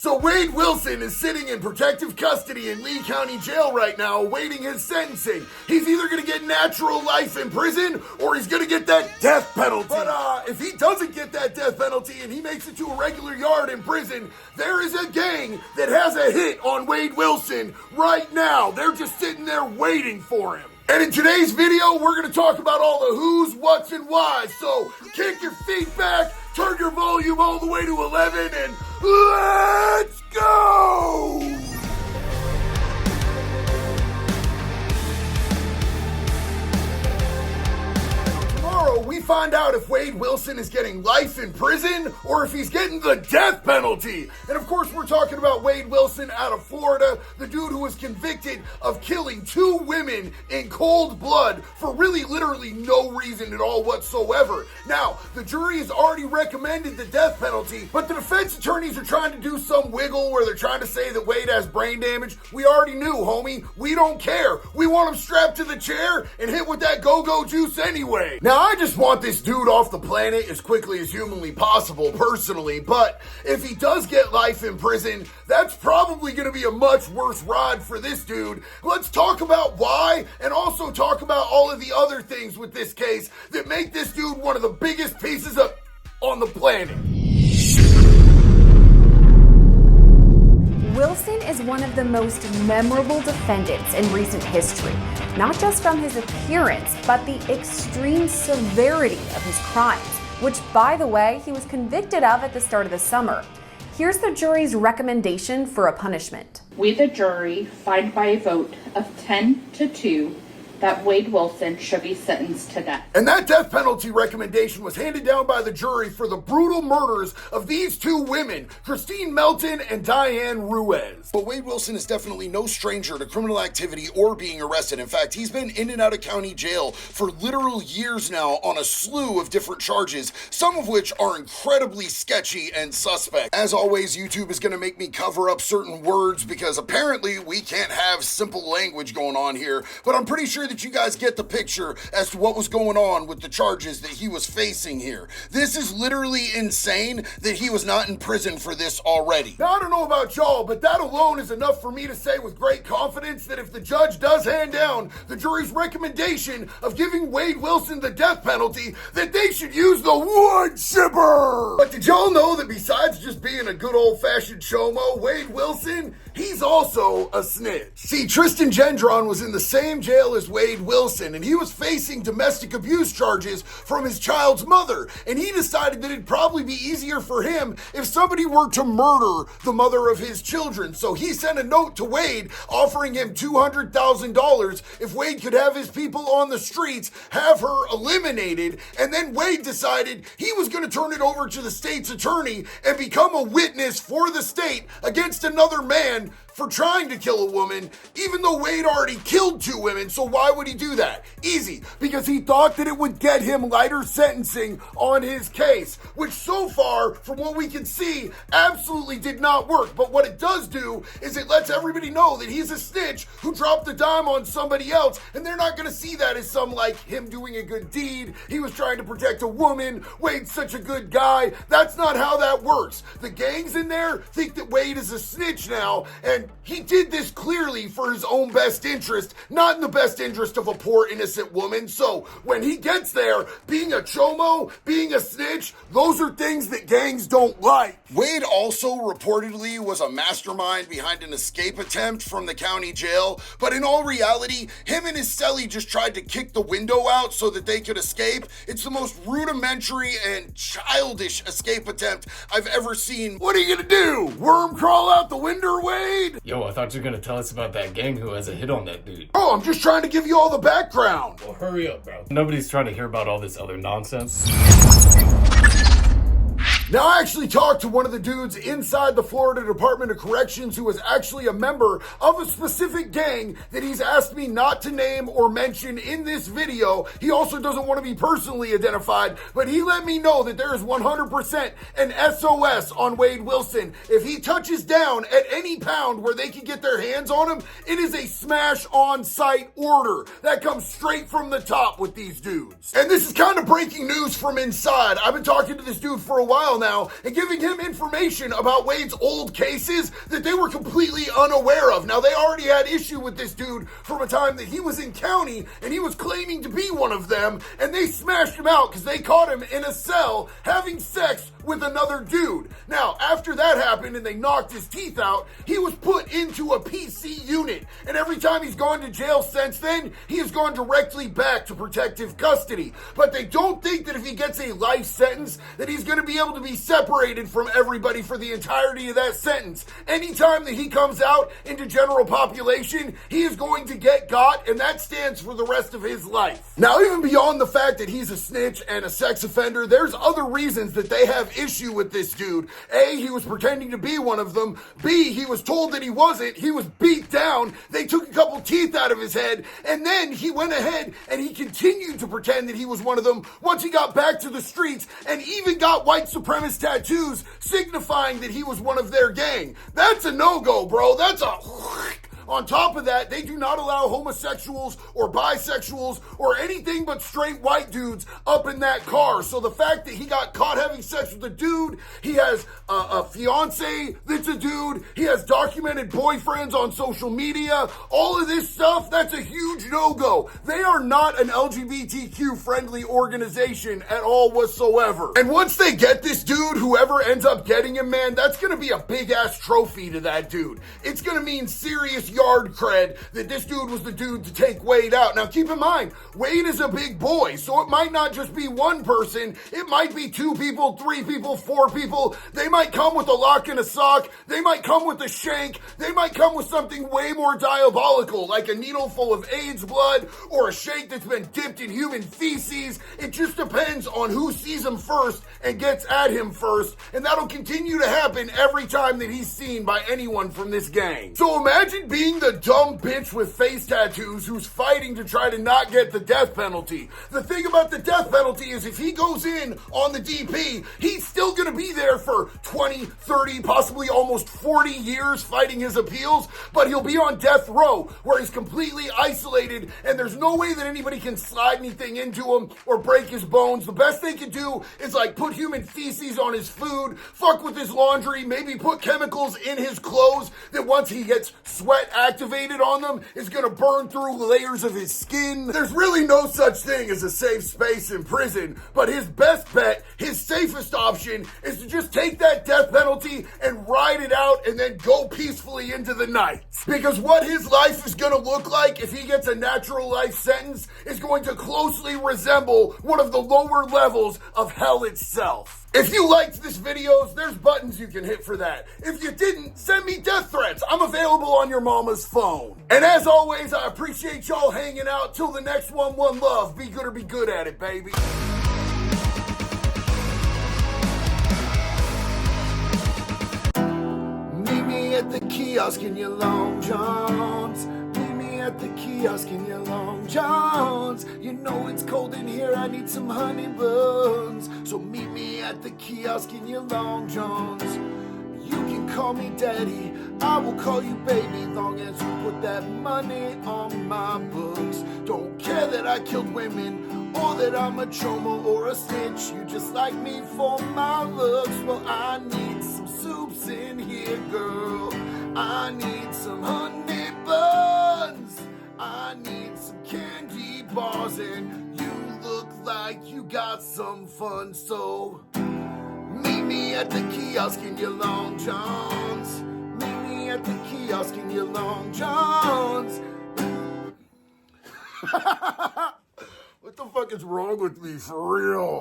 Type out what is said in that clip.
So Wade Wilson is sitting in protective custody in Lee County Jail right now awaiting his sentencing. He's either going to get natural life in prison or he's going to get that death penalty. But if he doesn't get that death penalty and he makes it to a regular yard in prison, there is a gang that has a hit on Wade Wilson right now. They're just sitting there waiting for him. And in today's video, we're going to talk about all the who's, what's, and whys. So kick your feet back, turn your volume all the way to 11, and let's go! Tomorrow, we find out if Wade Wilson is getting life in prison or if he's getting the death penalty. And of course, we're talking about Wade Wilson out of Florida, the dude who was convicted of killing 2 women in cold blood for really literally no reason at all whatsoever. Now, the jury has already recommended the death penalty, but the defense attorneys are trying to do some wiggle where they're trying to say that Wade has brain damage. We already knew, homie. We don't care. We want him strapped to the chair and hit with that go-go juice anyway. Now, I just want this dude off the planet as quickly as humanly possible, personally, but if he does get life in prison, that's probably going to be a much worse ride for this dude. Let's talk about why, and also talk about all of the other things with this case that make this dude one of the biggest pieces of on the planet. Wilson is one of the most memorable defendants in recent history, not just from his appearance, but the extreme severity of his crimes, which, by the way, he was convicted of at the start of the summer. Here's the jury's recommendation for a punishment. We, the jury, find by a vote of 10-2 that Wade Wilson should be sentenced to death. And that death penalty recommendation was handed down by the jury for the brutal murders of these 2 women, Christine Melton and Diane Ruiz. But Wade Wilson is definitely no stranger to criminal activity or being arrested. In fact, he's been in and out of county jail for literal years now on a slew of different charges, some of which are incredibly sketchy and suspect. As always, YouTube is going to make me cover up certain words because apparently we can't have simple language going on here, but I'm pretty sure that you guys get the picture as to what was going on with the charges that he was facing here. This is literally insane that he was not in prison for this already. Now, I don't know about y'all, but that alone is enough for me to say with great confidence that if the judge does hand down the jury's recommendation of giving Wade Wilson the death penalty, that they should use the wood chipper. But did y'all know that besides just being a good old-fashioned chomo, Wade Wilson, he's also a snitch? See, Tristan Gendron was in the same jail as Wade Wilson, and he was facing domestic abuse charges from his child's mother, and he decided that it'd probably be easier for him if somebody were to murder the mother of his children. So he sent a note to Wade offering him $200,000 if Wade could have his people on the streets have her eliminated, and then Wade decided he was going to turn it over to the state's attorney and become a witness for the state against another man for trying to kill a woman, even though Wade already killed 2 women. So why would he do that? Easy, because he thought that it would get him lighter sentencing on his case, which so far, from what we can see, absolutely did not work. But what it does do is it lets everybody know that he's a snitch who dropped the dime on somebody else, and they're not going to see that as some, like, him doing a good deed. He was trying to protect a woman. Wade's such a good guy. That's not how that works. The gangs in there think that Wade is a snitch now, and he did this clearly for his own best interest, not in the best interest of a poor innocent woman. So when he gets there, being a chomo, being a snitch, those are things that gangs don't like. Wade also reportedly was a mastermind behind an escape attempt from the county jail, but in all reality, him and his cellie just tried to kick the window out so that they could escape. It's the most rudimentary and childish escape attempt I've ever seen. What are you gonna do? Worm crawl out the window, Wade? Yo, I thought you were gonna tell us about that gang who has a hit on that dude. Oh, I'm just trying to give you all the background. Well, hurry up, bro. Nobody's trying to hear about all this other nonsense. Now, I actually talked to one of the dudes inside the Florida Department of Corrections who was actually a member of a specific gang that he's asked me not to name or mention in this video. He also doesn't want to be personally identified, but he let me know that there is 100% an SOS on Wade Wilson. If he touches down at any pound where they can get their hands on him, it is a smash on site order. That comes straight from the top with these dudes. And this is kind of breaking news from inside. I've been talking to this dude for a while now and giving him information about Wade's old cases that they were completely unaware of. Now, they already had issue with this dude from a time that he was in county and he was claiming to be one of them, and they smashed him out because they caught him in a cell having sex with another dude. Now, after that happened and they knocked his teeth out, he was put into a PC unit, and every time he's gone to jail since then, he has gone directly back to protective custody. But they don't think that if he gets a life sentence that he's going to be able to be separated from everybody for the entirety of that sentence. Anytime that he comes out into general population, he is going to get got, and that stands for the rest of his life. Now, even beyond the fact that he's a snitch and a sex offender, there's other reasons that they have issue with this dude. A, he was pretending to be one of them. B, he was told that he wasn't. He was beat down. They took a couple teeth out of his head, and then he went ahead and he continued to pretend that he was one of them once he got back to the streets, and even got white supremacist tattoos signifying that he was one of their gang. That's a no-go, bro. That's a... On top of that, they do not allow homosexuals or bisexuals or anything but straight white dudes up in that car. So the fact that he got caught having sex with a dude, he has a fiance that's a dude, he has documented boyfriends on social media, all of this stuff, that's a huge no-go. They are not an LGBTQ-friendly organization at all whatsoever. And once they get this dude, whoever ends up getting him, man, that's going to be a big-ass trophy to that dude. It's going to mean serious yard cred that this dude was the dude to take Wade out. Now keep in mind, Wade is a big boy, so it might not just be one person, it might be 2 people, 3 people, 4 people. They might come with a lock and a sock, they might come with a shank, they might come with something way more diabolical, like a needle full of AIDS blood, or a shank that's been dipped in human feces. It just depends on who sees him first and gets at him first, and that'll continue to happen every time that he's seen by anyone from this gang. So imagine being the dumb bitch with face tattoos who's fighting to try to not get the death penalty. The thing about the death penalty is if he goes in on the DP, he's still going to be there for 20, 30, possibly almost 40 years fighting his appeals, but he'll be on death row where he's completely isolated and there's no way that anybody can slide anything into him or break his bones. The best they can do is like put human feces on his food, fuck with his laundry, maybe put chemicals in his clothes that once he gets sweat activated on them is going to burn through layers of his skin. There's really no such thing as a safe space in prison, but his best bet, his safest option is to just take that death penalty and ride it out and then go peacefully into the night. Because what his life is going to look like if he gets a natural life sentence is going to closely resemble one of the lower levels of hell itself. If you liked this video, there's buttons you can hit for that. If you didn't, send me death threats. I'm available on your mama's phone. And as always, I appreciate y'all hanging out. Till the next one love. Be good or be good at it, baby. Meet me at the kiosk in your Long Johns. Meet me at the kiosk in your Long Johns. You know it's cold in here, I need some honey buns. So meet me at the kiosk in your Long Johns. You can call me daddy, I will call you baby, long as you put that money on my books. Don't care that I killed women, or that I'm a chomo or a snitch. You just like me for my looks. Well, I need some soups in here, girl. I need some honey buns. I need some candy bars, and you look like you got some fun. So meet me at the kiosk in your Long Johns. Meet me at the kiosk in your Long Johns. What the fuck is wrong with me, for real?